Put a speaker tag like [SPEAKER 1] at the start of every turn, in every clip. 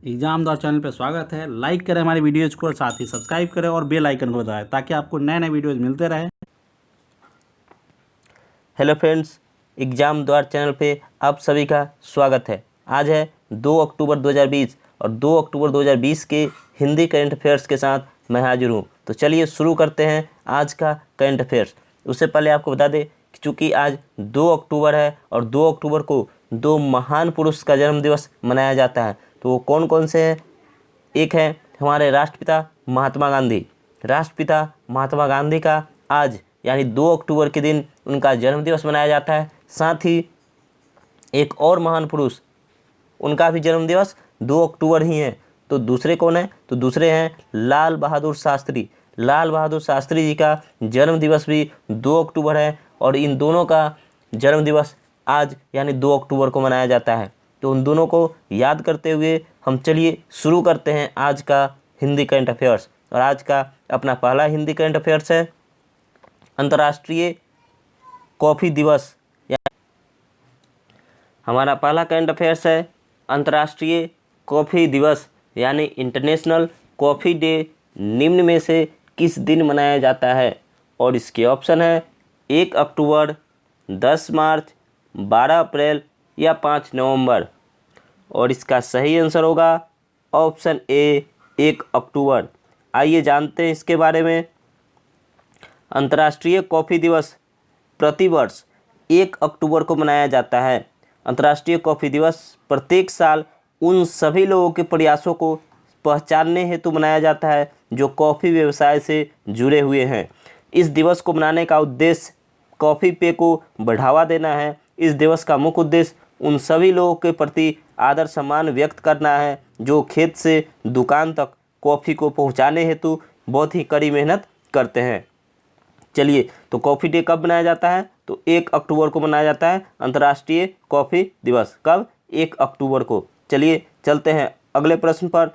[SPEAKER 1] Exam दौर channel पे स्वागत है। लाइक करें हमारी वीडियोज़ को और साथ ही सब्सक्राइब करें और बेल आइकन को दबाएं ताकि आपको नए नए वीडियोज़ मिलते रहें।
[SPEAKER 2] हेलो फ्रेंड्स, एग्ज़ाम द्वार चैनल पे आप सभी का स्वागत है। आज है 2 अक्टूबर 2020 और 2 अक्टूबर 2020 के हिंदी करंट अफेयर्स के साथ मैं हाजिर हूँ। तो चलिए शुरू करते हैं आज का करंट अफेयर्स। उससे पहले आपको बता दें कि चूँकि आज 2 अक्टूबर है और 2 अक्टूबर को दो महान पुरुष का जन्म दिवस मनाया जाता है। तो वो कौन कौन से हैं? एक है हमारे राष्ट्रपिता महात्मा गांधी। राष्ट्रपिता महात्मा गांधी का आज यानी 2 अक्टूबर के दिन उनका जन्मदिवस मनाया जाता है। साथ ही एक और महान पुरुष, उनका भी जन्मदिवस 2 अक्टूबर ही है। तो दूसरे कौन है? तो दूसरे हैं लाल बहादुर शास्त्री। लाल बहादुर शास्त्री जी का जन्मदिवस भी 2 अक्टूबर है और इन दोनों का जन्मदिवस आज यानी 2 अक्टूबर को मनाया जाता है। तो उन दोनों को याद करते हुए हम चलिए शुरू करते हैं आज का हिंदी करंट अफेयर्स। और आज का अपना पहला हिंदी करंट अफेयर्स है अंतर्राष्ट्रीय कॉफ़ी दिवस। हमारा पहला करंट अफेयर्स है अंतर्राष्ट्रीय कॉफ़ी दिवस यानी इंटरनेशनल कॉफ़ी डे निम्न में से किस दिन मनाया जाता है? और इसके ऑप्शन है 1 अक्टूबर, 10 मार्च, 12 अप्रैल या 5 नवंबर। और इसका सही आंसर होगा ऑप्शन ए 1 अक्टूबर। आइए जानते हैं इसके बारे में। अंतर्राष्ट्रीय कॉफ़ी दिवस प्रतिवर्ष 1 अक्टूबर को मनाया जाता है। अंतर्राष्ट्रीय कॉफ़ी दिवस प्रत्येक साल उन सभी लोगों के प्रयासों को पहचानने हेतु मनाया जाता है जो कॉफ़ी व्यवसाय से जुड़े हुए हैं। इस दिवस को मनाने का उद्देश्य कॉफ़ी पेय को बढ़ावा देना है। इस दिवस का मुख्य उद्देश्य उन सभी लोगों के प्रति आदर सम्मान व्यक्त करना है जो खेत से दुकान तक कॉफ़ी को पहुंचाने हेतु बहुत ही कड़ी मेहनत करते हैं। चलिए, तो कॉफ़ी डे कब मनाया जाता है? तो 1 अक्टूबर को मनाया जाता है अंतर्राष्ट्रीय कॉफ़ी दिवस। कब? 1 अक्टूबर को। चलिए चलते हैं अगले प्रश्न पर।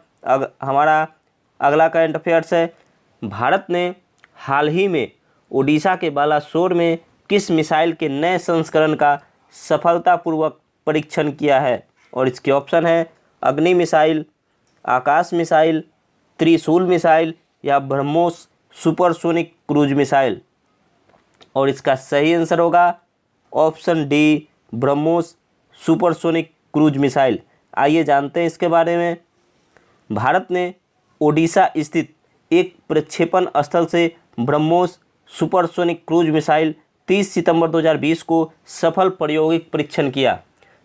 [SPEAKER 2] हमारा अगला करंट अफेयर्स है भारत ने हाल ही में ओडिशा के बालासोर में किस मिसाइल के नए संस्करण का सफलतापूर्वक परीक्षण किया है? और इसके ऑप्शन है अग्नि मिसाइल, आकाश मिसाइल, त्रिशूल मिसाइल या ब्रह्मोस सुपरसोनिक क्रूज मिसाइल। और इसका सही आंसर होगा option D BrahMos supersonic cruise missile. आइए जानते हैं इसके बारे में। भारत ने ओडिशा स्थित एक प्रक्षेपण स्थल से ब्रह्मोस सुपरसोनिक क्रूज मिसाइल 30 सितंबर 2020 को सफल प्रायोगिक परीक्षण किया।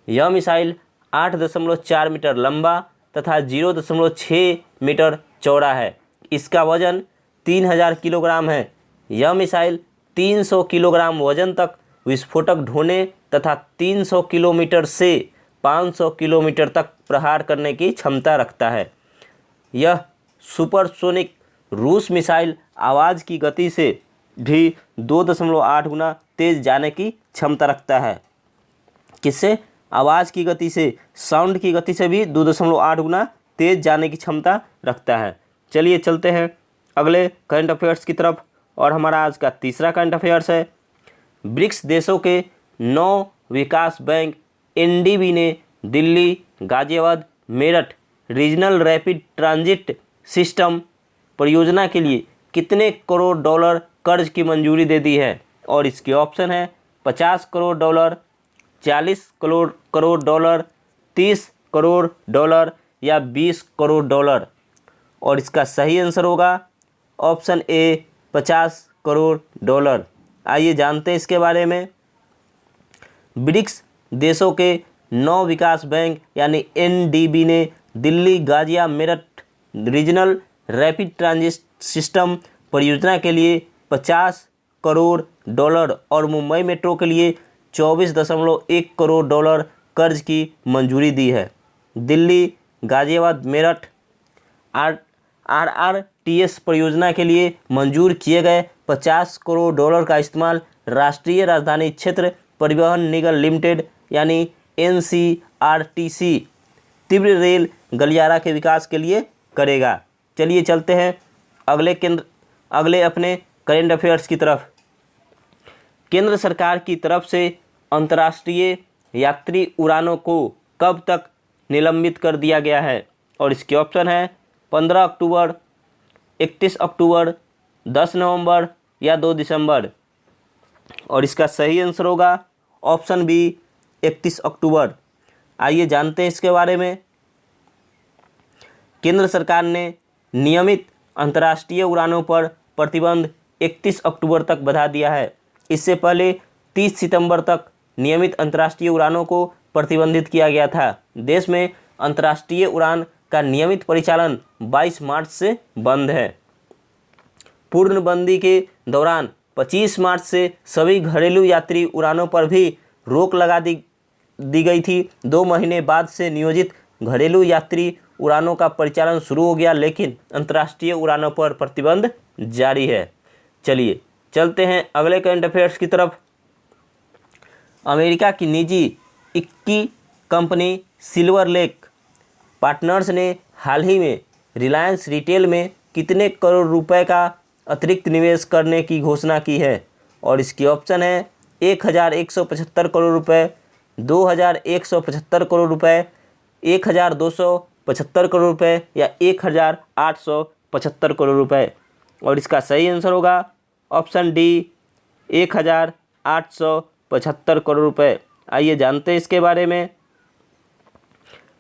[SPEAKER 2] यह मिसाइल 8.4 मीटर लंबा तथा 0.6 मीटर चौड़ा है। इसका वजन 3000 किलोग्राम है। यह मिसाइल 300 किलोग्राम वजन तक विस्फोटक ढोने तथा 300 किलोमीटर से 500 किलोमीटर तक प्रहार करने की क्षमता रखता है। यह सुपरसोनिक रूस मिसाइल आवाज़ की गति से भी 2.8 गुना तेज जाने की क्षमता रखता है। किससे? आवाज़ की गति से, साउंड की गति से भी 2.8 गुना तेज जाने की क्षमता रखता है। चलिए चलते हैं अगले करंट अफेयर्स की तरफ। और हमारा आज का तीसरा करंट अफेयर्स है ब्रिक्स देशों के 9 विकास बैंक एनडीबी ने Delhi, Ghaziabad, Meerut regional rapid transit system परियोजना के लिए कितने करोड़ डॉलर कर्ज की मंजूरी दे दी है? और इसके ऑप्शन है 50 crore dollar, 40 crore dollar, 30 crore dollar या 20 करोड़ डॉलर। और इसका सही आंसर होगा ऑप्शन ए 50 करोड़ डॉलर। आइए जानते हैं इसके बारे में। ब्रिक्स देशों के 9 विकास बैंक यानी एनडीबी ने दिल्ली, गाजिया, Meerut regional rapid transit system परियोजना के लिए 50 करोड़ डॉलर और मुंबई मेट्रो के लिए 24.1 करोड़ डॉलर कर्ज की मंजूरी दी है। दिल्ली, गाजियाबाद, मेरठ आरआरटीएस परियोजना के लिए मंजूर किए गए 50 करोड़ डॉलर का इस्तेमाल राष्ट्रीय राजधानी क्षेत्र परिवहन निगम लिमिटेड यानी एनसीआरटीसी तीव्र रेल गलियारा के विकास के लिए करेगा। चलिए चलते हैं अगले अपने करंट अफेयर्स की तरफ। केंद्र सरकार की तरफ से अंतर्राष्ट्रीय यात्री उड़ानों को कब तक निलंबित कर दिया गया है? और इसके ऑप्शन है 15 अक्टूबर, 31 अक्टूबर, 10 नवंबर या 2 दिसंबर। और इसका सही आंसर होगा ऑप्शन बी 31 अक्टूबर। आइए जानते हैं इसके बारे में। केंद्र सरकार ने नियमित अंतर्राष्ट्रीय उड़ानों पर प्रतिबंध 31 अक्टूबर तक बढ़ा दिया है। इससे पहले 30 सितंबर तक नियमित अंतर्राष्ट्रीय उड़ानों को प्रतिबंधित किया गया था। देश में अंतर्राष्ट्रीय उड़ान का नियमित परिचालन 22 मार्च से बंद है। पूर्णबंदी के दौरान 25 मार्च से सभी घरेलू यात्री उड़ानों पर भी रोक लगा दी गई थी। 2 महीने बाद से नियोजित घरेलू यात्री उड़ानों का परिचालन शुरू हो गया, लेकिन अंतर्राष्ट्रीय उड़ानों पर प्रतिबंध जारी है। चलिए चलते हैं अगले करंट अफेयर्स की तरफ। अमेरिका की निजी इक्की कंपनी सिल्वर लेक पार्टनर्स ने हाल ही में रिलायंस रिटेल में कितने करोड़ रुपए का अतिरिक्त निवेश करने की घोषणा की है? और इसकी ऑप्शन है 1175 करोड़ रुपए, 2175 करोड़ रुपए, 1275 करोड़ रुपए या 1875 करोड़ रुपए। और इसका सही आंसर होगा ऑप्शन डी 1875 करोड़ रुपए। आइए जानते हैं इसके बारे में।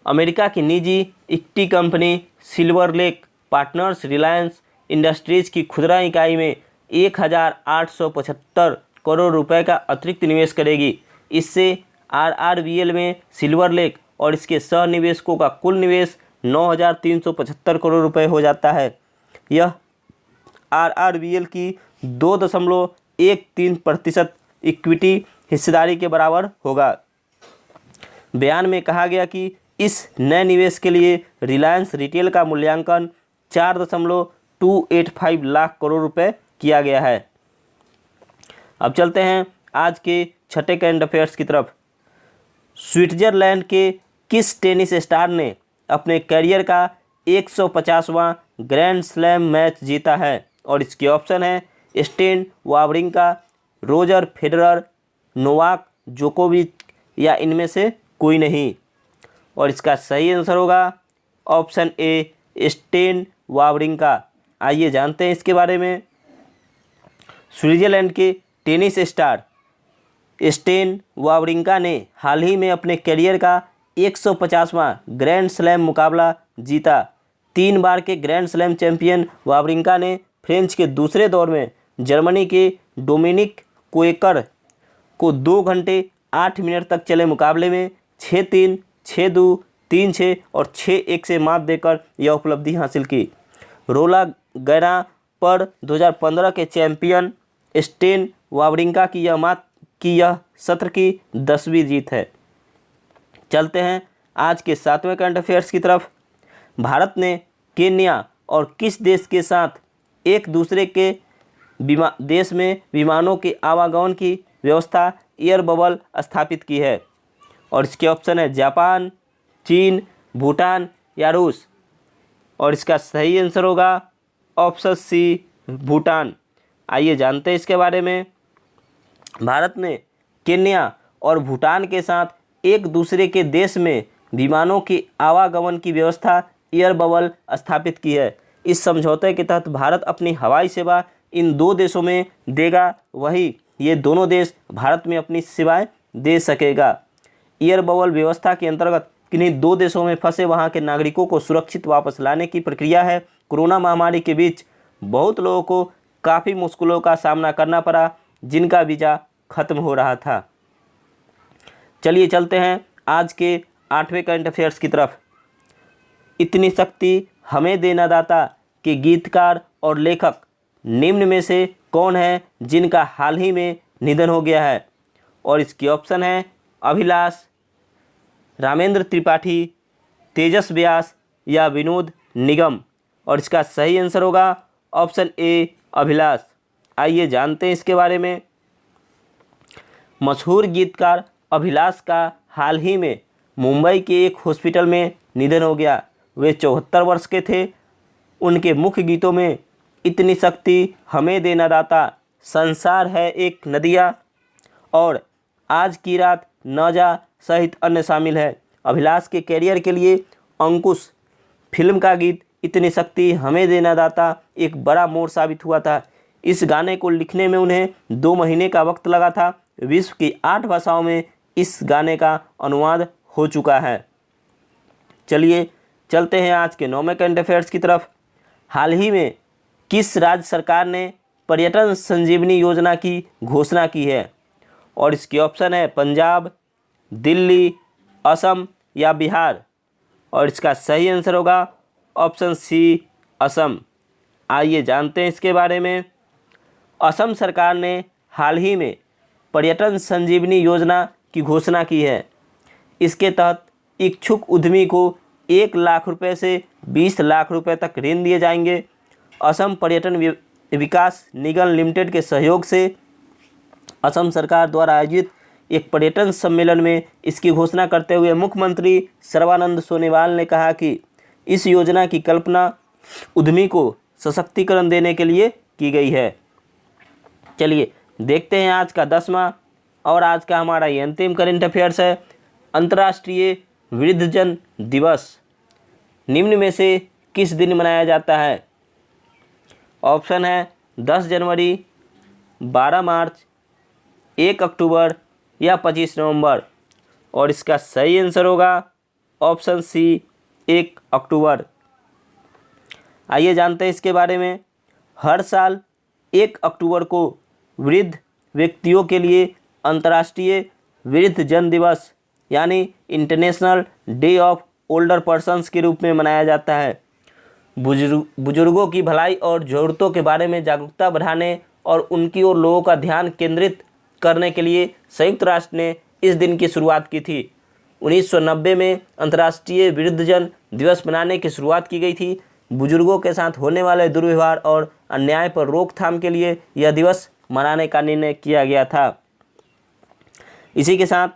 [SPEAKER 2] अमेरिका की निजी equity company silver lake partners Reliance industries की खुदरा इकाई में 1875 करोड़ रुपए का अतिरिक्त निवेश करेगी। इससे आरआरबीएल में सिल्वर लेक और इसके सह निवेशकों का कुल निवेश 9375 करोड़ रुपए हो जाता है। यह आरआरबीएल की 2.13% इक्विटी हिस्सेदारी के बराबर होगा। बयान में कहा गया कि इस नए निवेश के लिए रिलायंस रिटेल का मूल्यांकन 4.285 लाख करोड़ रुपए किया गया है। अब चलते हैं आज के छठे करंट अफेयर्स की तरफ। स्विट्जरलैंड के किस टेनिस स्टार ने अपने करियर का 150वां ग्रैंड स्लैम मैच जीता है? और इसके ऑप्शन है Stan Wawrinka, Roger Federer, Novak जोकोविच या इनमें से कोई नहीं। और इसका सही आंसर होगा ऑप्शन ए स्टेन वावरिंका। आइए जानते हैं इसके बारे में। स्विट्जरलैंड के टेनिस स्टार स्टेन वावरिंका ने हाल ही में अपने करियर का 150वां ग्रैंड स्लैम मुकाबला जीता। 3 बार के ग्रैंड स्लैम चैंपियन वावरिंका ने फ्रेंच के दूसरे दौर में जर्मनी के डोमिनिक कोएकर को 2 घंटे 8 मिनट तक चले मुकाबले में 6-3, 6-2, 3-6 और 6-1 से मात देकर यह उपलब्धि हासिल की। रोला गैरा पर 2015 के चैंपियन स्टेन वावरिंका की यह सत्र की 10वीं जीत है। चलते हैं आज के 7वें करंट अफेयर्स की तरफ। भारत ने केन्या और किस देश के साथ एक दूसरे के देश में विमानों के आवागमन की व्यवस्था एयर बबल स्थापित की है? और इसके ऑप्शन है जापान, चीन, भूटान या रूस। और इसका सही आंसर होगा ऑप्शन सी भूटान। आइए जानते हैं इसके बारे में। भारत ने केन्या और भूटान के साथ एक दूसरे के देश में विमानों के आवागमन की व्यवस्था एयर बबल स्थापित की है। इस समझौते के तहत भारत अपनी हवाई सेवा इन 2 देशों में देगा, वही ये दोनों देश भारत में अपनी सेवाएं दे सकेगा। एयर बबल व्यवस्था के अंतर्गत किन्हीं 2 देशों में फंसे वहां के नागरिकों को सुरक्षित वापस लाने की प्रक्रिया है। कोरोना महामारी के बीच बहुत लोगों को काफ़ी मुश्किलों का सामना करना पड़ा, जिनका वीज़ा खत्म हो रहा था। चलिए चलते हैं आज के 8वें करंट अफेयर्स की तरफ। इतनी शक्ति हमें देना दाता के गीतकार और लेखक निम्न में से कौन है जिनका हाल ही में निधन हो गया है? और इसकी ऑप्शन है अभिलाष, रामेंद्र त्रिपाठी, तेजस व्यास या विनोद निगम। और इसका सही आंसर होगा ऑप्शन ए अभिलाष। आइए जानते हैं इसके बारे में। मशहूर गीतकार अभिलाष का हाल ही में मुंबई के एक हॉस्पिटल में निधन हो गया। वे 74 वर्ष के थे। उनके मुख्य गीतों में इतनी शक्ति हमें देना दाता, संसार है एक नदिया और आज की रात न जा सहित अन्य शामिल है। अभिलाष के कैरियर के लिए अंकुश फिल्म का गीत इतनी शक्ति हमें देना दाता एक बड़ा मोड़ साबित हुआ था। इस गाने को लिखने में उन्हें 2 महीने का वक्त लगा था। विश्व की 8 भाषाओं में इस गाने का अनुवाद हो चुका है। चलिए चलते हैं आज के 9 करंट अफेयर्स की तरफ। हाल ही में किस राज्य सरकार ने पर्यटन संजीवनी योजना की घोषणा की है? और इसके ऑप्शन है पंजाब, दिल्ली, असम या बिहार। और इसका सही आंसर होगा ऑप्शन सी, असम। आइए जानते हैं इसके बारे में। असम सरकार ने हाल ही में पर्यटन संजीवनी योजना की घोषणा की है। इसके तहत इच्छुक उद्यमी को 1 लाख रुपए से 20 लाख रुपए तक ऋण दिए जाएंगे। असम पर्यटन विकास निगम लिमिटेड के सहयोग से असम सरकार द्वारा आयोजित एक पर्यटन सम्मेलन में इसकी घोषणा करते हुए मुख्यमंत्री सर्बानंद सोनोवाल ने कहा कि इस योजना की कल्पना उद्यमी को सशक्तिकरण देने के लिए की गई है। चलिए देखते हैं आज का 10वां और आज का हमारा ये अंतिम करंट अफेयर्स है। अंतर्राष्ट्रीय वृद्धजन दिवस निम्न में से किस दिन मनाया जाता है? ऑप्शन है 10 जनवरी, 12 मार्च, 1 अक्टूबर या 25 नवंबर। और इसका सही आंसर होगा ऑप्शन सी, 1 अक्टूबर। आइए जानते हैं इसके बारे में। हर साल 1 अक्टूबर को वृद्ध व्यक्तियों के लिए अंतर्राष्ट्रीय वृद्धजन दिवस यानी international day of older persons के रूप में मनाया जाता है। बुजुर्गों की भलाई और ज़रूरतों के बारे में जागरूकता बढ़ाने और उनकी ओर लोगों का ध्यान केंद्रित करने के लिए संयुक्त राष्ट्र ने इस दिन की शुरुआत की थी। 1990 में अंतर्राष्ट्रीय वृद्धजन दिवस मनाने की शुरुआत की गई थी। बुजुर्गों के साथ होने वाले दुर्व्यवहार और अन्याय पर रोकथाम के लिए यह दिवस मनाने का निर्णय किया गया था। इसी के साथ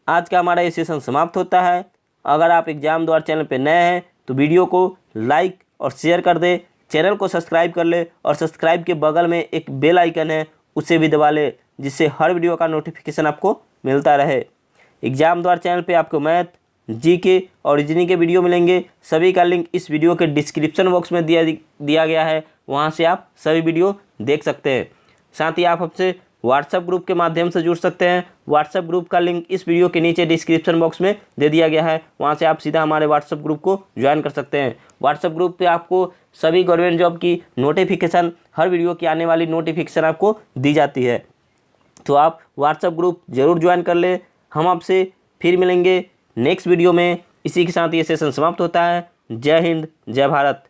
[SPEAKER 2] आज का हमारा ये सेशन समाप्त होता है। अगर आप एग्जाम द्वार चैनल पर नए हैं तो वीडियो को लाइक और शेयर कर दें, चैनल को सब्सक्राइब कर ले और सब्सक्राइब के बगल में एक बेल आइकन है उसे भी दबा ले, जिससे हर वीडियो का नोटिफिकेशन आपको मिलता रहे। एग्जाम द्वार चैनल पे आपको मैथ, जीके और रीजनिंग के वीडियो मिलेंगे। सभी का लिंक इस वीडियो के डिस्क्रिप्शन बॉक्स में दिया गया है, वहाँ से आप सभी वीडियो देख सकते हैं। साथ ही आप हमसे व्हाट्सएप ग्रुप के माध्यम से जुड़ सकते हैं। व्हाट्सएप ग्रुप का लिंक इस वीडियो के नीचे डिस्क्रिप्शन बॉक्स में दे दिया गया है, वहाँ से आप सीधा हमारे व्हाट्सएप ग्रुप को ज्वाइन कर सकते हैं। व्हाट्सएप ग्रुप पे आपको सभी गवर्नमेंट जॉब की नोटिफिकेशन, हर वीडियो की आने वाली नोटिफिकेशन आपको दी जाती है, तो आप व्हाट्सएप ग्रुप जरूर ज्वाइन कर ले। हम आपसे फिर मिलेंगे नेक्स्ट वीडियो में। इसी के साथ ये सेशन समाप्त होता है। जय हिंद, जय भारत।